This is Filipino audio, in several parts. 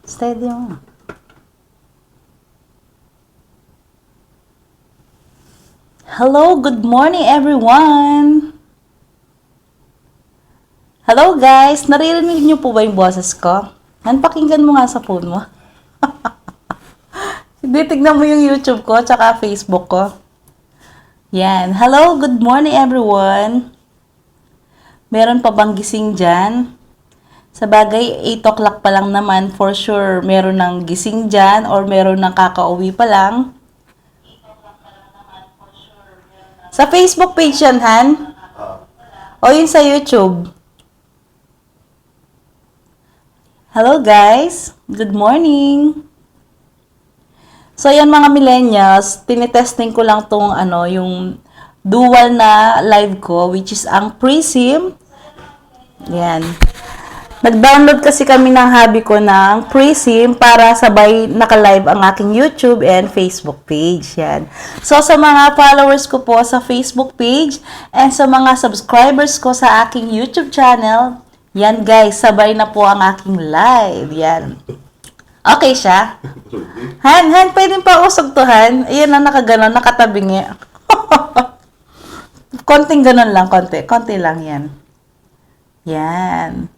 Steady mo. Hello, good morning everyone! Hello guys! Naririnig niyo po ba yung boses ko? Pakinggan mo nga sa phone mo. Hindi, tignan mo yung YouTube ko, tsaka Facebook ko. Yan. Hello, good morning everyone! Meron pa bang gising dyan? Sa bagay, 8 o'clock pa lang naman, for sure, meron ng gising dyan or meron ng kakauwi pa lang. Sa Facebook page yan, Han? O yun sa YouTube? Hello guys! Good morning! So yan mga millennials, tinitesting ko lang tong yung dual na live ko, which is ang Prism. Yan. Nag-download kasi kami ng hubby ko ng Prism para sabay naka-live ang aking YouTube and Facebook page. Yan. So, sa mga followers ko po sa Facebook page and sa mga subscribers ko sa aking YouTube channel, yan guys, sabay na po ang aking live. Yan. Okay siya? Han, pwedeng pa usog to, Han. Ayan na, nakaganon, nakatabingi. Konting ganon lang, konti lang yan. Yan.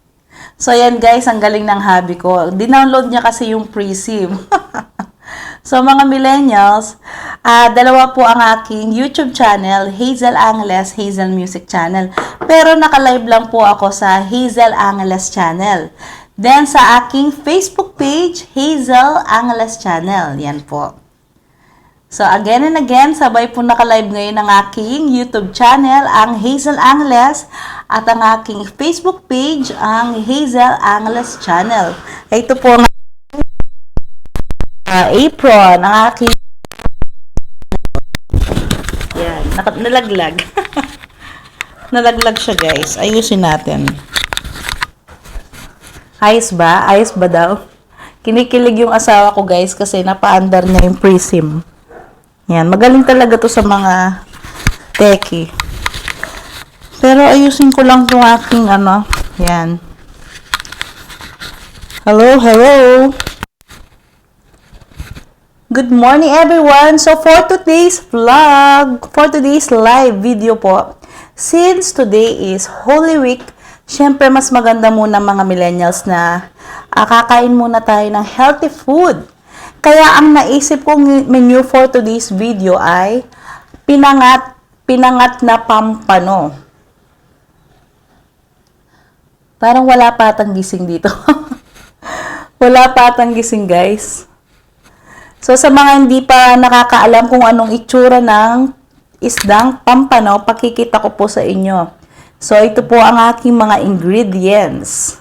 So, yan guys, ang galing ng hobby ko. Dinownload niya kasi yung Prism. So, mga millennials, dalawa po ang aking YouTube channel, Hazel Angeles, Hazel Music Channel. Pero naka-live lang po ako sa Hazel Angeles Channel. Then, sa aking Facebook page, Hazel Angeles Channel. Yan po. So, again and again, sabay po naka-live ngayon ang aking YouTube channel, ang Hazel Angeles, at ang aking Facebook page, ang Hazel Angeles Channel. Ito po ang apron, ang aking... Yan, nalaglag. Nalaglag siya, guys. Ayusin natin. Ayos ba? Ayos ba daw? Kinikilig yung asawa ko, guys, kasi napa-under niya yung Prism. Yan, magaling talaga to sa mga techie. Pero ayusin ko lang itong aking yan. Hello. Good morning everyone. So for today's vlog, for today's live video po, since today is Holy Week, syempre mas maganda muna mga millennials na kakain muna tayo ng healthy food. Kaya ang naisip kong menu for today's video ay pinangat na pampano. Parang wala pa atang gising dito. Wala pa atang gising, guys. So, sa mga hindi pa nakakaalam kung anong itsura ng isdang pampano, pakikita ko po sa inyo. So, ito po ang aking mga ingredients.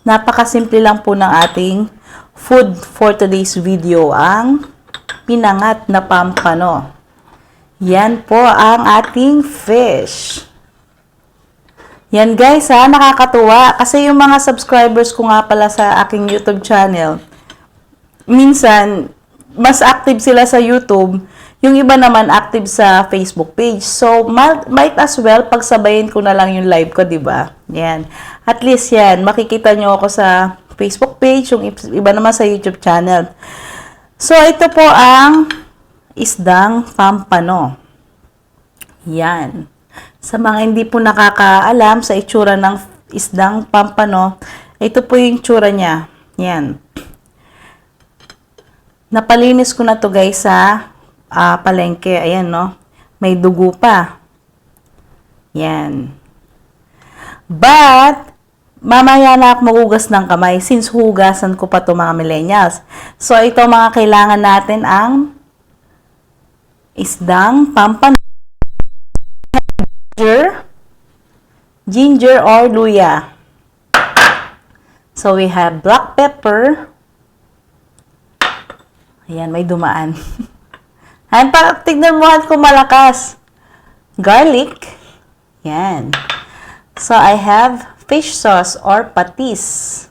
Napakasimple lang po ng ating food for today's video, ang pinangat na pampano. Yan po ang ating fish. Yan guys nakakatuwa kasi yung mga subscribers ko nga pala sa aking YouTube channel, minsan mas active sila sa YouTube, yung iba naman active sa Facebook page. So might as well pagsabayin ko na lang yung live ko, di ba? Yan. At least yan, makikita nyo ako sa Facebook page, yung iba naman sa YouTube channel. So ito po ang isdang pampano. Yan. Sa mga hindi po nakakaalam sa itsura ng isdang pampano, ito po yung itsura niya. Yan. Napalinis ko na to guys sa palengke. Ayan, no? May dugo pa. Yan. But, mamaya na ako magugas ng kamay since hugasan ko pa to mga millennials. So, ito mga kailangan natin ang isdang pampano. Ginger or luya. So, we have black pepper. Ayan, may dumaan. Ayan, tignan mo kung malakas. Garlic. Yan. So, I have fish sauce or patis.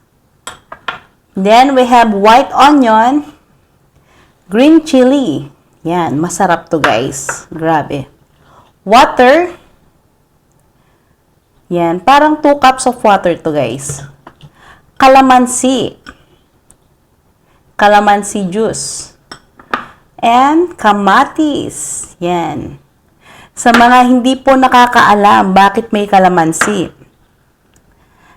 Then, we have white onion, green chili. Yan, masarap to guys. Grabe. Water. Yan, parang 2 cups of water to guys. Kalamansi. calamansi juice, and kamatis. Yan. Sa mga hindi po nakakaalam bakit may kalamansi.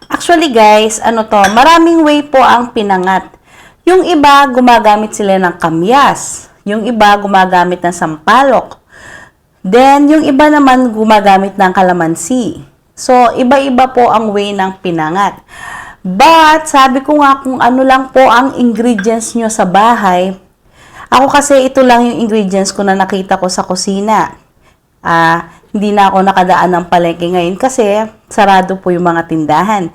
Actually guys, maraming way po ang pinangat. Yung iba, gumagamit sila ng kamyas. Yung iba, gumagamit ng sampalok. Then, yung iba naman, gumagamit ng kalamansi. So, iba-iba po ang way ng pinangat. But, sabi ko nga kung ano lang po ang ingredients nyo sa bahay. Ako kasi ito lang yung ingredients ko na nakita ko sa kusina. Hindi na ako nakadaan ng palengke ngayon kasi sarado po yung mga tindahan.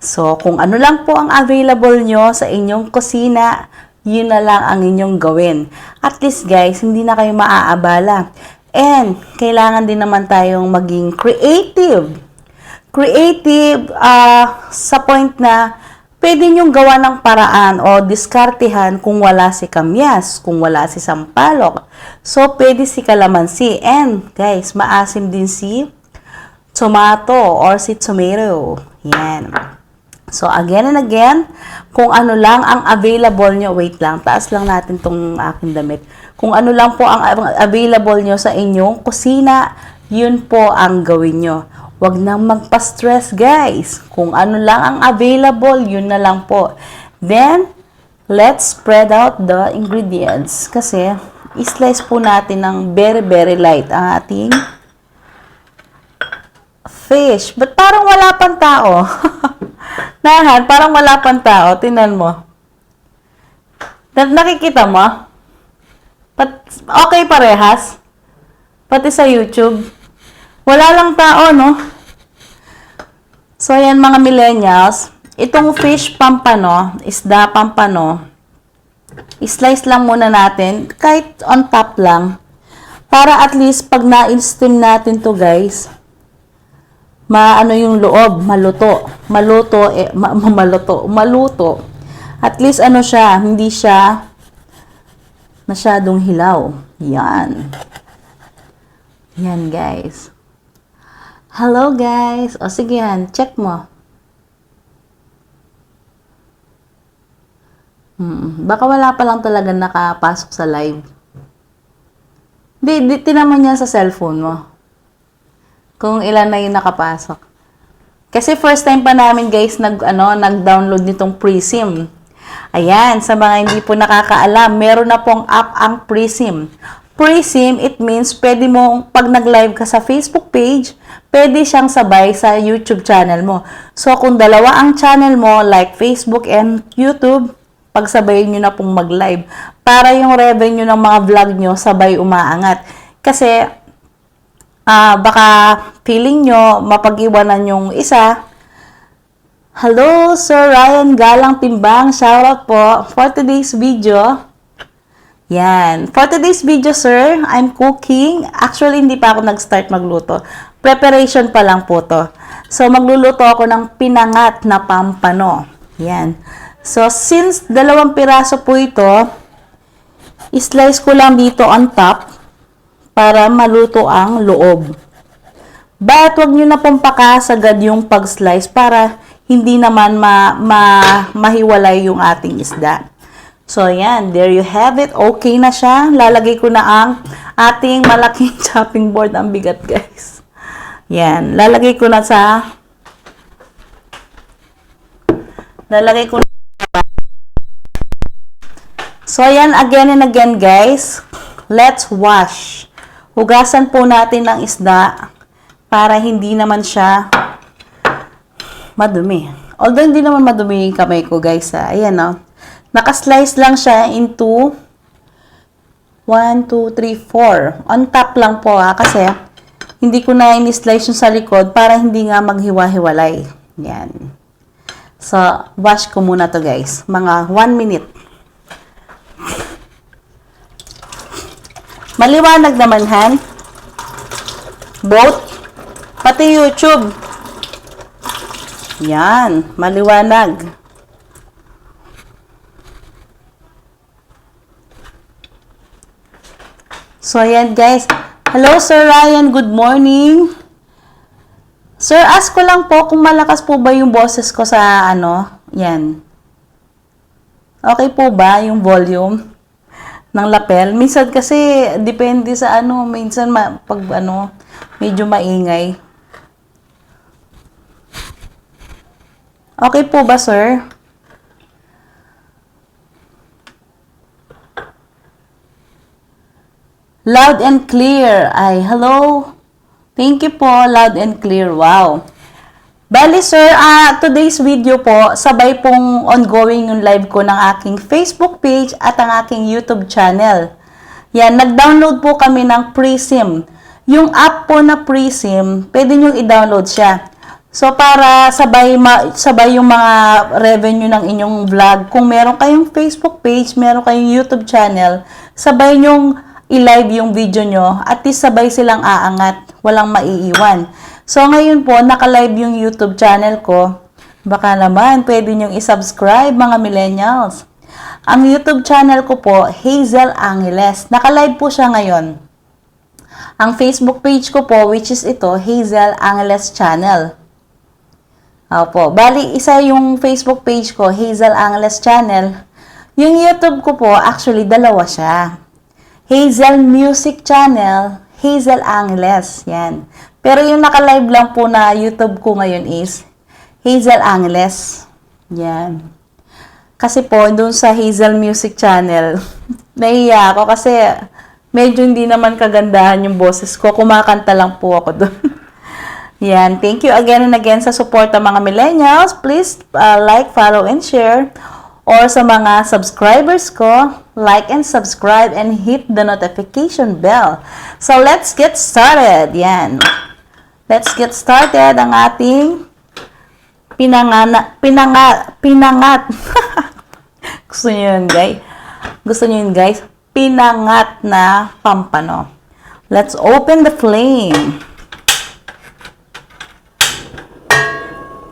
So, kung ano lang po ang available nyo sa inyong kusina, yun na lang ang inyong gawin. At least guys, hindi na kayo maaabala. And, kailangan din naman tayong maging creative. Creative sa point na pwede nyong gawa ng paraan o diskartehan kung wala si kamyas, kung wala si sampalok. So, pwede si kalamansi. And, guys, maasim din si tomato or si tomato. Yan. So, again and again, kung ano lang ang available nyo, wait lang, taas lang natin tong aking damit. Kung ano lang po ang available nyo sa inyong kusina, yun po ang gawin nyo. Huwag nang magpa-stress, guys. Kung ano lang ang available, yun na lang po. Then, let's spread out the ingredients. Kasi, i-slice po natin ng very, very light ang ating fish. But parang wala pang tao. Nahan, parang wala pang tao. Tingnan mo. Nakikita mo? Okay parehas. Pati sa YouTube. Wala lang tao, no? So, yan mga millennials. Itong fish pampano, isda pampano, i-slice lang muna natin. Kahit on top lang. Para at least, pag na-steam natin to guys, maano yung loob, maluto. Maluto. At least siya, hindi siya masyadong hilaw. Yan. Yan guys. Hello guys. O sige yan, check mo. Baka wala pa lang talaga nakapasok sa live. Di tinaman yan sa cellphone mo. Kung ilan na yung nakapasok. Kasi first time pa namin guys nag-download nitong Prism. Ayan, sa mga hindi po nakakaalam, meron na pong app ang Prism. Prism, it means pwede mo, pag nag-live ka sa Facebook page, pwede siyang sabay sa YouTube channel mo. So, kung dalawa ang channel mo, like Facebook and YouTube, pagsabayin nyo na pong mag-live. Para yung revenue ng mga vlog nyo sabay umaangat. Kasi, baka feeling nyo, mapag-iwanan yung isa. Hello, Sir Ryan Galang Timbang. Shoutout po for today's video. Yan. For today's video, sir, I'm cooking. Actually, hindi pa ako nag-start magluto. Preparation pa lang po to. So, magluluto ako ng pinangat na pampano. Yan. So, since 2 piraso po ito, i-slice ko lang dito on top para maluto ang loob. But, wag nyo na pong pakasagad yung pag-slice para hindi naman mahiwalay yung ating isda. So, yan. There you have it. Okay na siya. Lalagay ko na ang ating malaking chopping board. Ang bigat, guys. Yan. Lalagay ko na So, yan. Again and again, guys. Let's wash. Hugasan po natin ang isda para hindi naman siya madumi. Although, hindi naman madumi yung kamay ko, guys. Ayan, no? Naka-slice lang siya into 1, 2, 3, 4. On top lang po, kasi hindi ko na in-slice yung sa likod para hindi nga maghiwa-hiwalay. Yan. So, wash ko muna to, guys. Mga 1 minute. Maliwanag naman, Han. Both. Pati YouTube. Yan. Maliwanag. So, ayan guys. Hello, Sir Ryan. Good morning. Sir, ask ko lang po kung malakas po ba yung boses ko sa yan. Okay po ba yung volume ng lapel? Minsan kasi, depende sa ano, minsan pag ano, medyo maingay. Okay po ba, sir? Loud and clear. Ay, hello. Thank you po, loud and clear. Wow. Bali sir, today's video po, sabay pong ongoing yung live ko ng aking Facebook page at ang aking YouTube channel. Yan, nag-download po kami ng Prism. Yung app po na Prism, pwede nyo i-download siya. So, para sabay yung mga revenue ng inyong vlog. Kung meron kayong Facebook page, meron kayong YouTube channel, sabay nyong i-live yung video nyo at least sabay silang aangat. Walang maiiwan. So, ngayon po, naka-live yung YouTube channel ko. Baka naman, pwede nyong i-subscribe mga millennials. Ang YouTube channel ko po, Hazel Angeles. Naka-live po siya ngayon. Ang Facebook page ko po, which is ito, Hazel Angeles Channel. Opo. Bali, isa yung Facebook page ko, Hazel Angeles Channel. Yung YouTube ko po, actually, dalawa siya. Hazel Music Channel, Hazel Angeles. Yan. Pero yung naka-live lang po na YouTube ko ngayon is Hazel Angeles. Yan. Kasi po, doon sa Hazel Music Channel, nahiya ako kasi medyo hindi naman kagandahan yung boses ko. Kumakanta lang po ako doon. Yan. Thank you again and again sa support ng mga millennials. Please like, follow, and share. Or sa mga subscribers ko, like and subscribe and hit the notification bell. So, let's get started. Yan. Let's get started ang ating pinangat. Gusto niyo yun, guys? Gusto niyo yun, guys? Pinangat na pampano. Let's open the flame.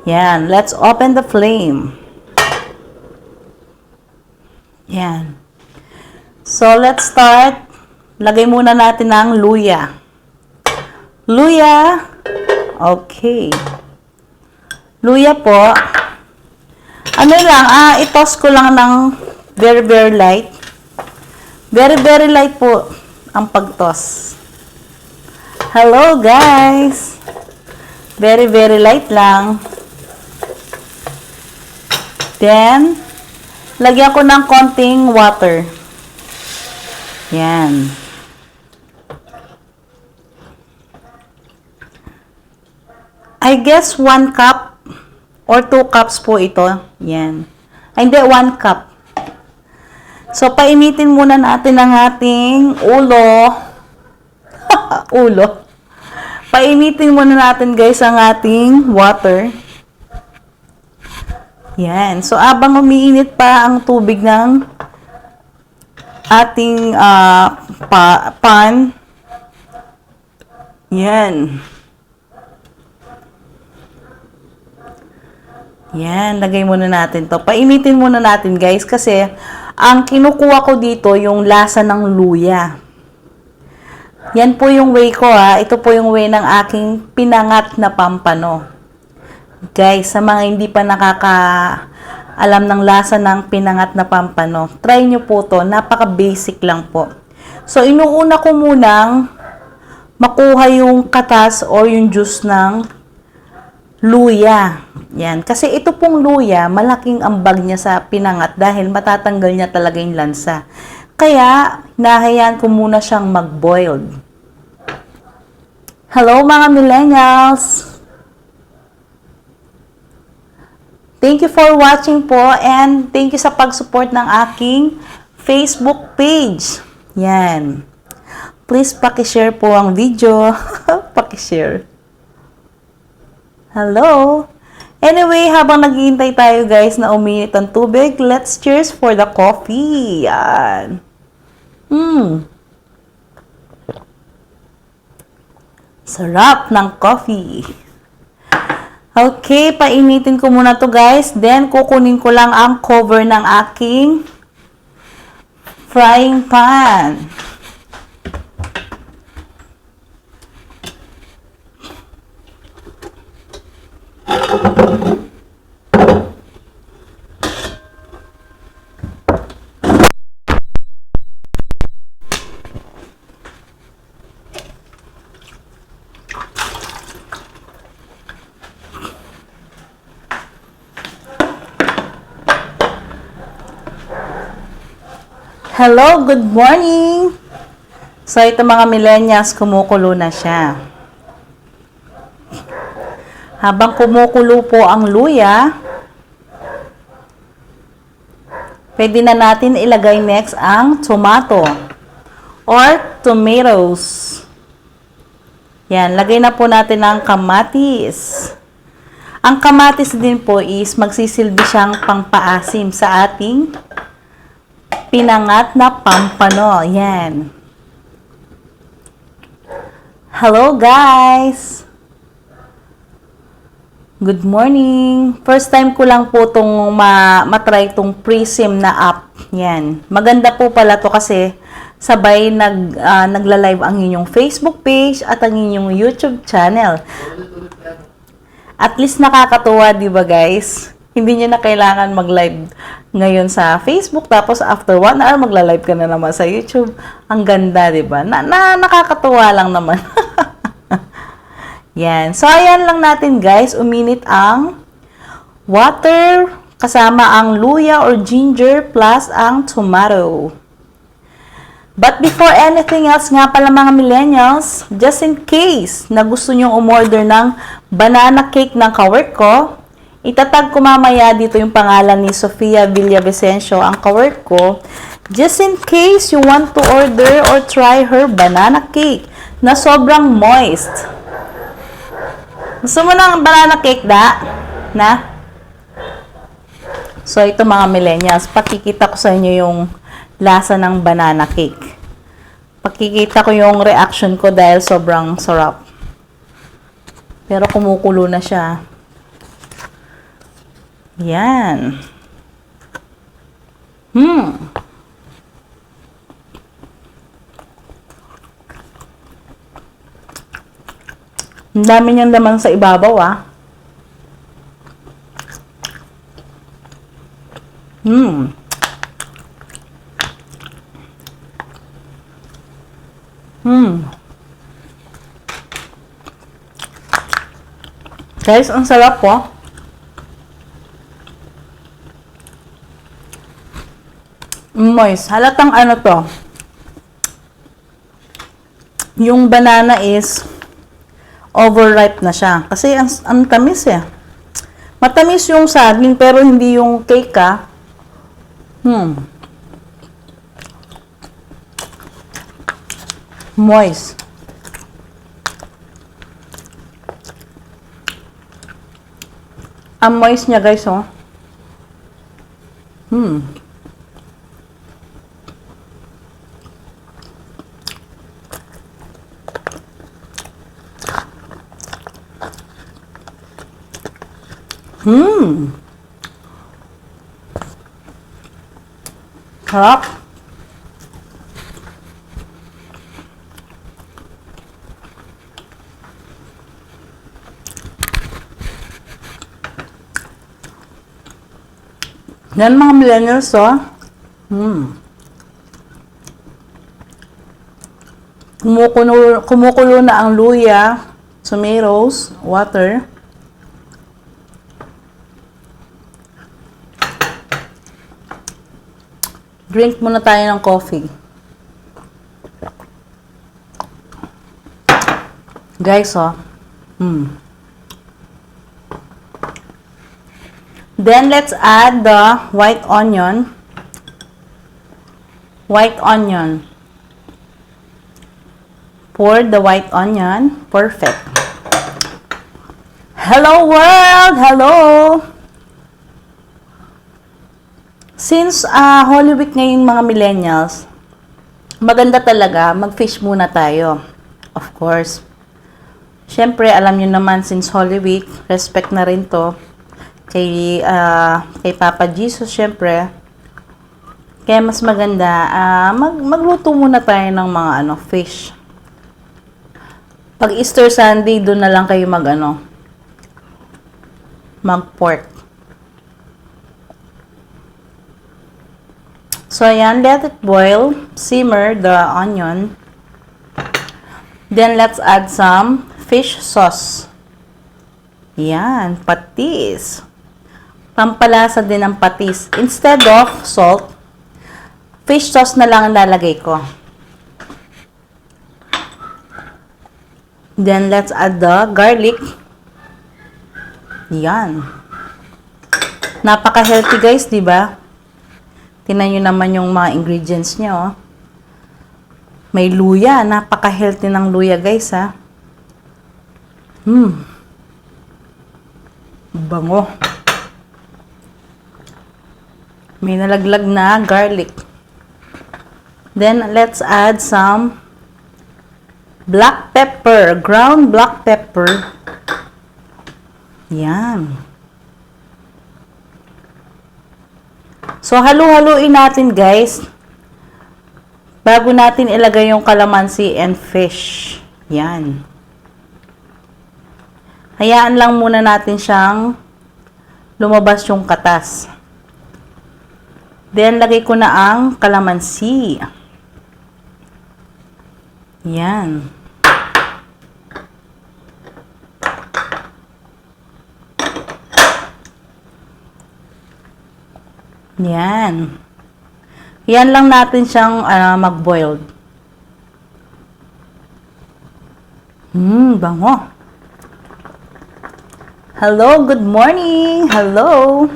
Yan. Let's open the flame. Yan. So, let's start. Lagay muna natin ng luya. Luya. Okay. Luya po. Ano lang, i-toss ko lang ng very, very light. Very, very light po ang pag-toss. Hello, guys. Very, very light lang. Then, lagyan ko ng konting water. Yan. I guess 1 cup or 2 cups po ito. Yan. Ay, hindi, 1 cup. So, painitin muna natin ang ating ulo. Ulo. Painitin muna natin, guys, ang ating water. Yan. So, abang umiinit pa ang tubig ng ating pan. Yan. Yan, lagay muna natin to. Painitin muna natin, guys, kasi ang kinukuha ko dito yung lasa ng luya. Yan po yung way ko, Ito po yung way ng aking pinangat na pampano. Guys, sa mga hindi pa alam ng lasa ng pinangat na pampano, try nyo po to. Napaka-basic lang po. So, inuuna ko munang makuha yung katas or yung juice ng luya. Yan. Kasi ito pong luya, malaking ambag niya sa pinangat dahil matatanggal niya talaga yung lansa. Kaya, nahayaan ko muna siyang mag-boiled. Hello mga millennials! Thank you for watching po and thank you sa pag-support ng aking Facebook page. Yan. Please paki-share po ang video. Paki-share. Hello! Anyway, habang naghihintay tayo guys na uminit ang tubig, let's cheers for the coffee. Yan. Sarap ng coffee. Okay, painitin ko muna to guys. Then, kukunin ko lang ang cover ng aking frying pan. Hello, good morning! So, ito mga millennials, kumukulo na siya. Habang kumukulo po ang luya, pwede na natin ilagay next ang tomato or tomatoes. Yan, lagay na po natin ang kamatis. Ang kamatis din po is magsisilbi siyang pangpaasim sa ating pinangat na pampano. Yan. Hello guys! Good morning! First time ko lang po itong matry itong Prism na app. Yan. Maganda po pala to kasi sabay nagla-live ang inyong Facebook page at ang inyong YouTube channel. At least nakakatuwa, di ba guys? Hindi nyo na kailangan mag-live ngayon sa Facebook, tapos after 1 hour, magla-live ka na naman sa YouTube. Ang ganda, di ba? Nakakatuwa lang naman. Yan. So, ayan lang natin guys. Uminit ang water kasama ang luya or ginger plus ang tomato. But before anything else nga pala mga millennials, just in case na gusto nyong umorder ng banana cake ng kawork ko, itatag ko mamaya dito yung pangalan ni Sofia Villavicencio, ang kawork ko. Just in case you want to order or try her banana cake na sobrang moist. Gusto mo ng banana cake na? So, ito mga millennials, pakikita ko sa inyo yung lasa ng banana cake. Pakikita ko yung reaction ko dahil sobrang sarap. Pero kumukulo na siya. Yan. Ang dami niyang laman sa ibabaw, ah. Guys, ang sarap po. Moist. Halatang ano to. Yung banana is overripe na siya. Kasi ang tamis eh. Matamis yung saging pero hindi yung cake ah. Moist. Ang moist niya guys oh. Sarap. Yan mga millennials oh. Kumukulo na ang luya, tomatoes, water. Drink muna tayo ng coffee. Guys, oh. Then, let's add the white onion. White onion. Pour the white onion. Perfect. Hello, world! Hello! Since Holy Week ngayon mga millennials, maganda talaga mag-fish muna tayo. Of course. Siyempre, alam niyo naman since Holy Week, respect na rin to kay Papa Jesus, siyempre. Kaya mas maganda, magluto muna tayo ng mga fish. Pag Easter Sunday, doon na lang kayo mag-pork. So, ayan, let it boil, simmer the onion. Then, let's add some fish sauce. Yan, patis. Pampalasa din ng patis. Instead of salt, fish sauce na lang ang lalagay ko. Then, let's add the garlic. Yan. Napaka-healthy guys, di ba? Tingnan nyo naman yung mga ingredients nyo. Oh. May luya. Napaka-healthy ng luya guys, ha. Bango. May nalaglag na garlic. Then, let's add some black pepper. Ground black pepper. Yan. So, halu-haluin natin, guys. Bago natin ilagay yung kalamansi and fish. Yan. Hayaan lang muna natin siyang lumabas yung katas. Then, lagay ko na ang kalamansi. Yan. Yan. Yan lang natin siyang mag-boiled. Bango. Hello, good morning. Hello.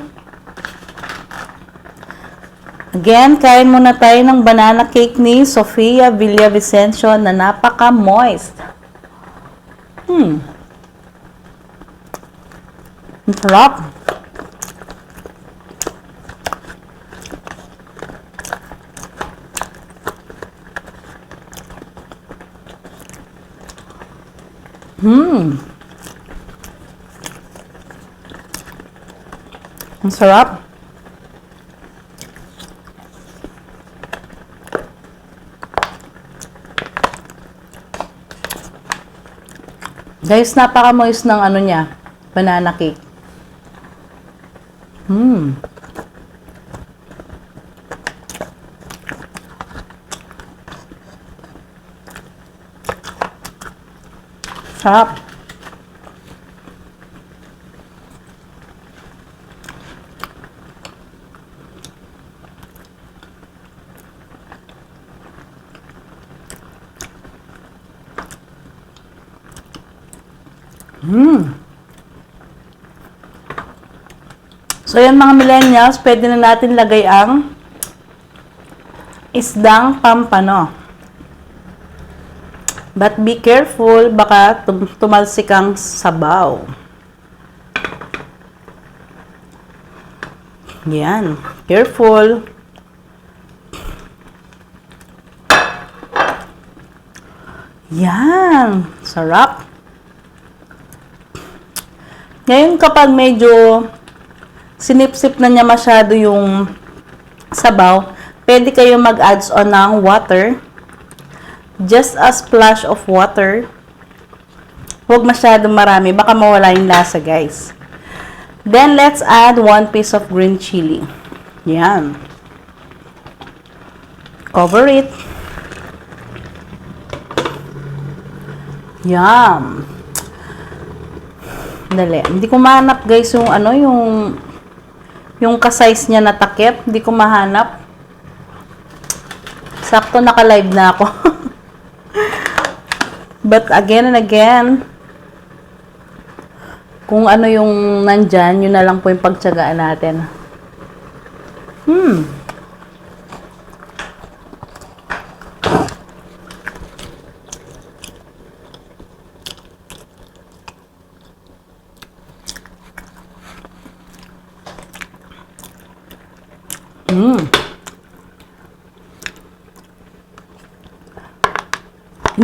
Again, kain muna tayo ng banana cake ni Sofia Villavicencio na napaka-moist. Ang sarap. Ang sarap. Guys, napaka-moist ng ano niya, banana cake. Sarap. So, yan mga millennials, pwede na natin lagay ang isdang pampano. But be careful, baka tumalsik ang sabaw. Yan. Careful. Yan. Sarap. Ngayon kapag medyo sinipsip na niya masyado yung sabaw, pwede kayo mag-adds on ng water. Just a splash of water. Huwag masyado marami, baka mawala yung lasa, guys. Then, let's add 1 piece of green chili. Yan. Cover it. Yum. Dali. Hindi ko mahanap, guys, yung ano, yung ka-size niya na takip. Hindi ko mahanap. Sakto naka-live na ako. But again and again, kung ano yung nandyan, yun na lang po yung pagtsagaan natin.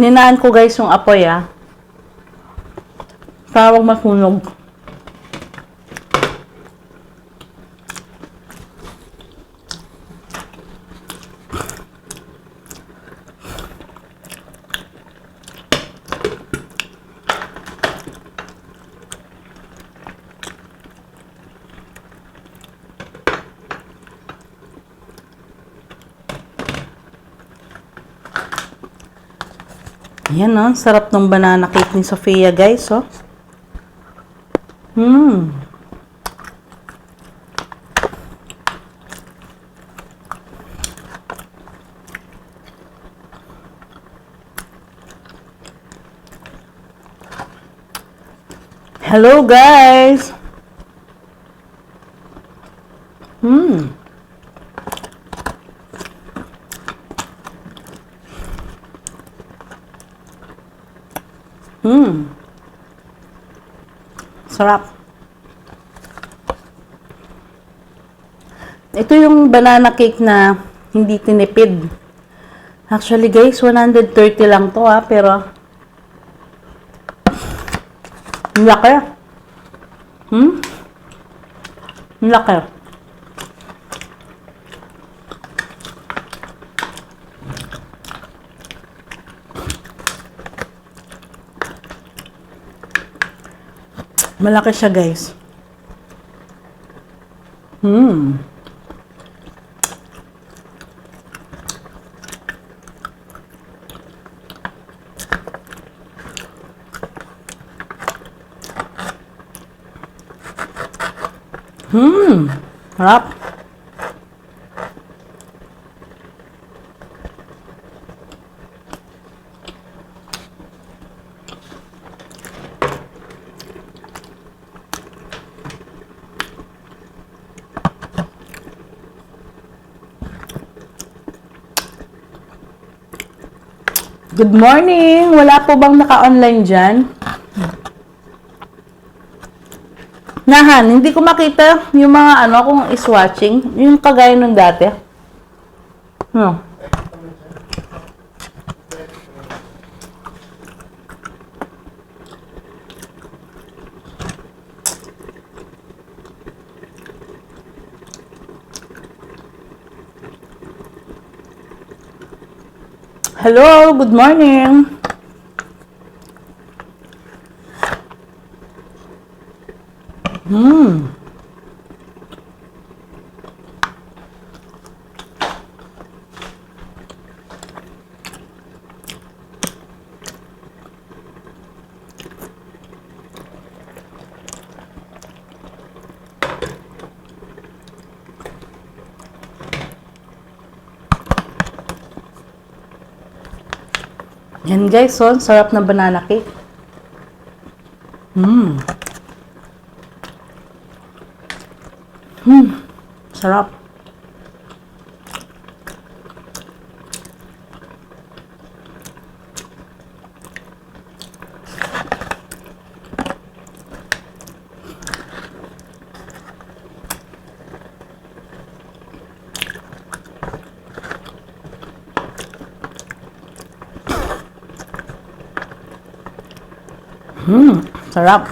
Hininaan ko guys yung apoy para wag masunog. Ayan, no? Sarap ng banana cake ni Sofia, guys, oh. Hello guys! Sarap. Ito yung banana cake na hindi tinipid. Actually guys, 130 lang to pero ang laki. Ang laki. Malaki siya guys. Harap. Good morning! Wala po bang naka-online dyan? Nahan, hindi ko makita yung mga kung is watching. Yung kagaya nung dati. Hello, good morning. Yan guys, sarap ng banana cake. Sarap. Sarap.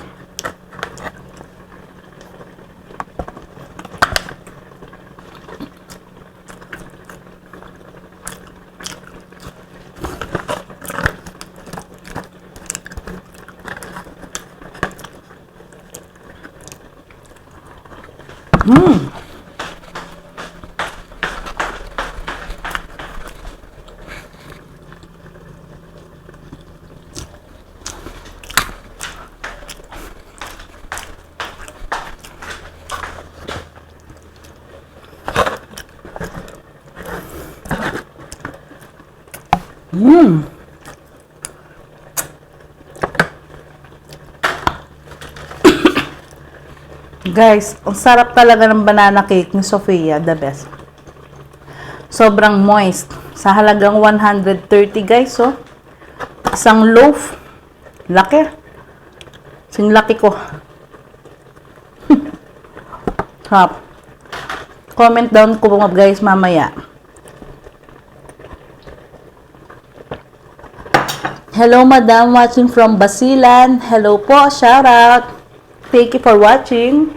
Guys, ang sarap talaga ng banana cake ni Sofia, the best. Sobrang moist. Sa halagang 130 guys, isang loaf. Laki. Sing laki ko. Sarap. Comment down ko guys mamaya. Hello madam, watching from Basilan. Hello po, shout out. Thank you for watching.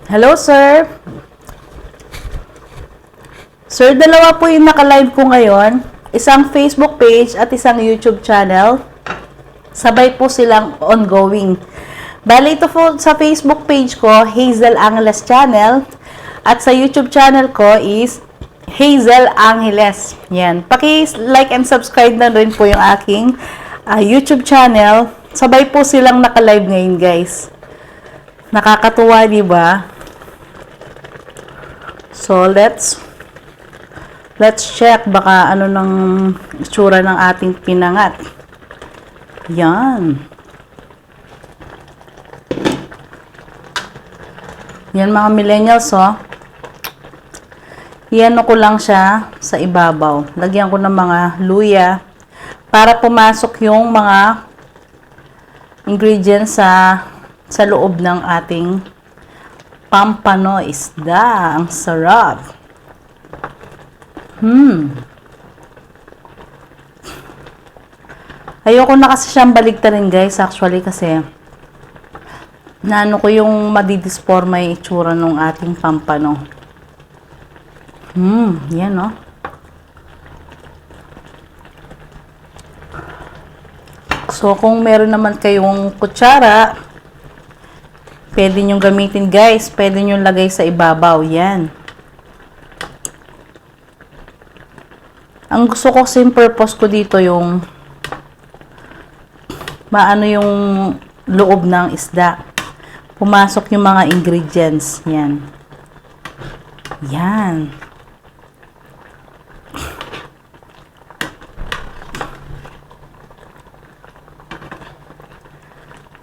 Hello sir. Sir, dalawa po yung naka-live ko ngayon. Isang Facebook page at isang YouTube channel. Sabay po silang ongoing. Bali ito po sa Facebook page ko, Hazel Angeles Channel. At sa YouTube channel ko is Hazel Angeles. Yan. Paki-like and subscribe na rin po yung aking YouTube channel. Sabay po silang naka-live ngayon, guys. Nakakatuwa, di ba? So, let's check baka ano ng itsura ng ating pinangat. Yan. Yan mga millennials, oh. Iyan ko lang siya sa ibabaw. Lagyan ko ng mga luya para pumasok yung mga ingredients sa loob ng ating pampano isda. Ang sarap. Ayoko na kasi siyang baligtarin, guys, actually, kasi naano ko yung madidisforma yung itsura ng ating pampano. Yan, oh. So, kung meron naman kayong kutsara, pwede nyo gamitin, guys. Pwede nyo lagay sa ibabaw. Yan. Ang gusto ko kasi yung purpose ko dito yung maano yung loob ng isda. Pumasok yung mga ingredients. Yan. Yan.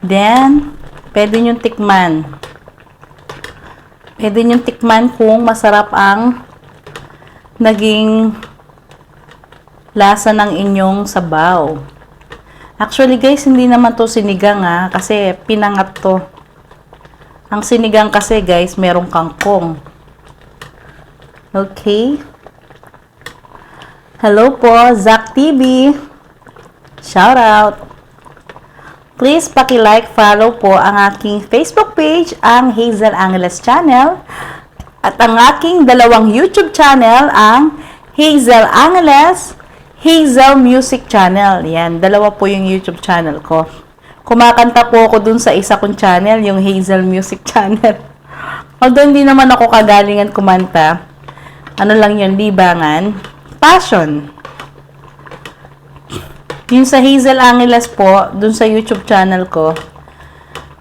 Then, pwede nyo tikman. Pwede nyo tikman kung masarap ang naging lasa ng inyong sabaw. Actually, guys, hindi naman to sinigang, kasi pinangat to. Ang sinigang kasi, guys, merong kangkong. Okay. Hello po, Zack TV. Shout out. Please paki-like, follow po ang aking Facebook page, ang Hazel Angeles Channel, at ang aking dalawang YouTube channel, ang Hazel Angeles, Hazel Music Channel. Yan, dalawa po yung YouTube channel ko. Kumakanta po ako dun sa isa kong channel, yung Hazel Music Channel. Although hindi naman ako kagalingan kumanta, ano lang yun, libangan, passion. Yung sa Hazel Angeles po, dun sa YouTube channel ko,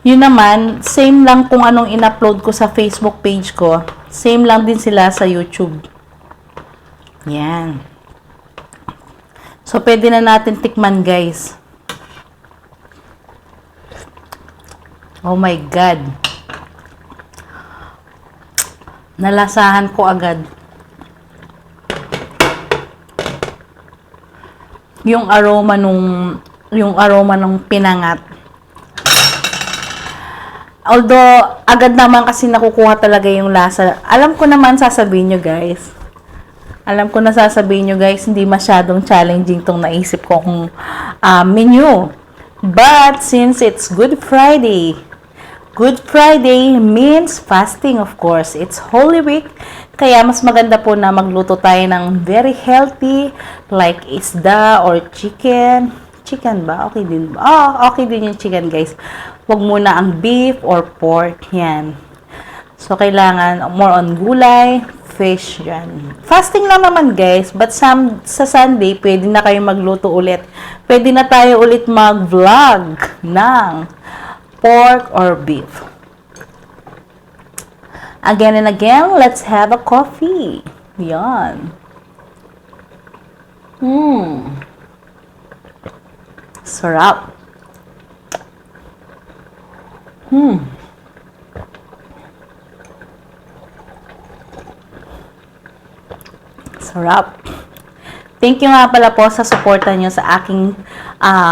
yun naman, same lang kung anong in-upload ko sa Facebook page ko, same lang din sila sa YouTube. Yan. So, pwede na natin tikman, guys. Oh my God. Nalasahan ko agad. Yung aroma nung pinangat. Although, agad naman kasi nakukuha talaga yung lasa. Alam ko naman sasabihin nyo, guys. Hindi masyadong challenging tong naisip ko kung menu. But, since it's Good Friday means fasting, of course. It's Holy Week. Kaya, mas maganda po na magluto tayo ng very healthy, like isda or chicken. Chicken ba? Okay din ba? Oh, okay din yung chicken, guys. Huwag muna ang beef or pork. Yan. So, kailangan more on gulay, fish, yan. Fasting lang naman, guys. But sa Sunday, pwede na kayo magluto ulit. Pwede na tayo ulit mag-vlog ng pork or beef. Again and again, let's have a coffee. Yan. Sarap. Sarap. Thank you nga pala po sa suporta nyo sa aking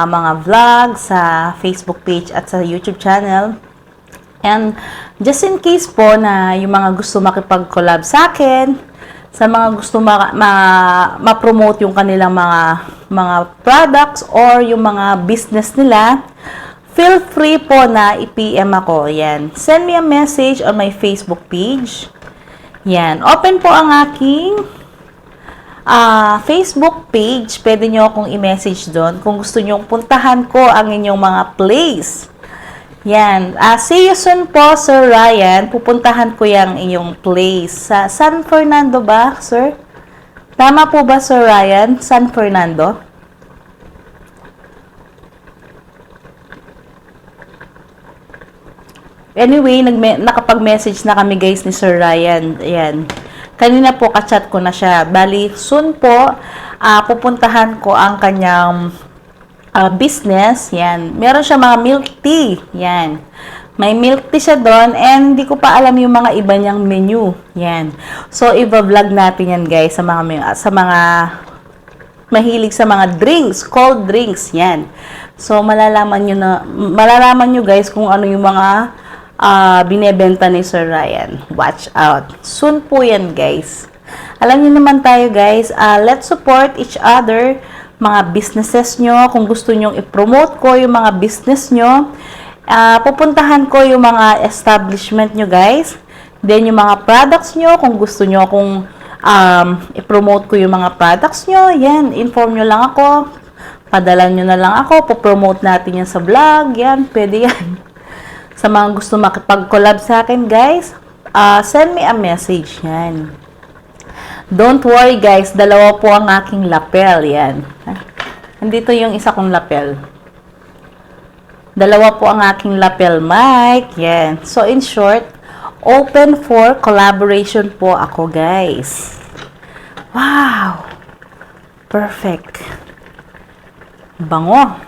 mga vlog sa Facebook page at sa YouTube channel. And just in case po na yung mga gusto makipag-collab sa akin, sa mga gusto ma-promote yung kanilang mga products or yung mga business nila, feel free po na i-PM ako. Yan. Send me a message on my Facebook page. Yan. Open po ang aking Facebook page. Pwede nyo akong i-message doon kung gusto nyo puntahan ko ang inyong mga place. Yan. See you soon po, Sir Ryan. Pupuntahan ko yung inyong place. Sa San Fernando ba, sir? Tama po ba, Sir Ryan? San Fernando? Anyway, nakapag-message na kami, guys, ni Sir Ryan. Ayan. Kanina po, kachat ko na siya. Bali, soon po, pupuntahan ko ang kanyang business. Yan. Meron siya mga milk tea. Yan. May milk tea siya doon and hindi ko pa alam yung mga iba niyang menu. Yan. So, i-vlog natin yan guys sa mga mahilig sa mga drinks, cold drinks. Yan. So, malalaman nyo guys kung ano yung mga binebenta ni Sir Ryan. Watch out. Soon po yan guys. Alam niyo naman tayo guys, let's support each other, mga businesses nyo. Kung gusto nyo i-promote ko yung mga business nyo, pupuntahan ko yung mga establishment nyo guys. Then yung mga products nyo, kung gusto nyo kung i-promote ko yung mga products nyo, yan, inform nyo lang ako. Padala nyo na lang ako, po-promote natin yan sa vlog, yan, pwede yan. Sa mga gusto makipag-collab sa akin guys, send me a message, yan. Don't worry guys, dalawa po ang aking lapel, yan. Nandito yung isa kong lapel. Dalawa po ang aking lapel mic, yan. So in short, open for collaboration po ako guys. Wow! Perfect. Bango.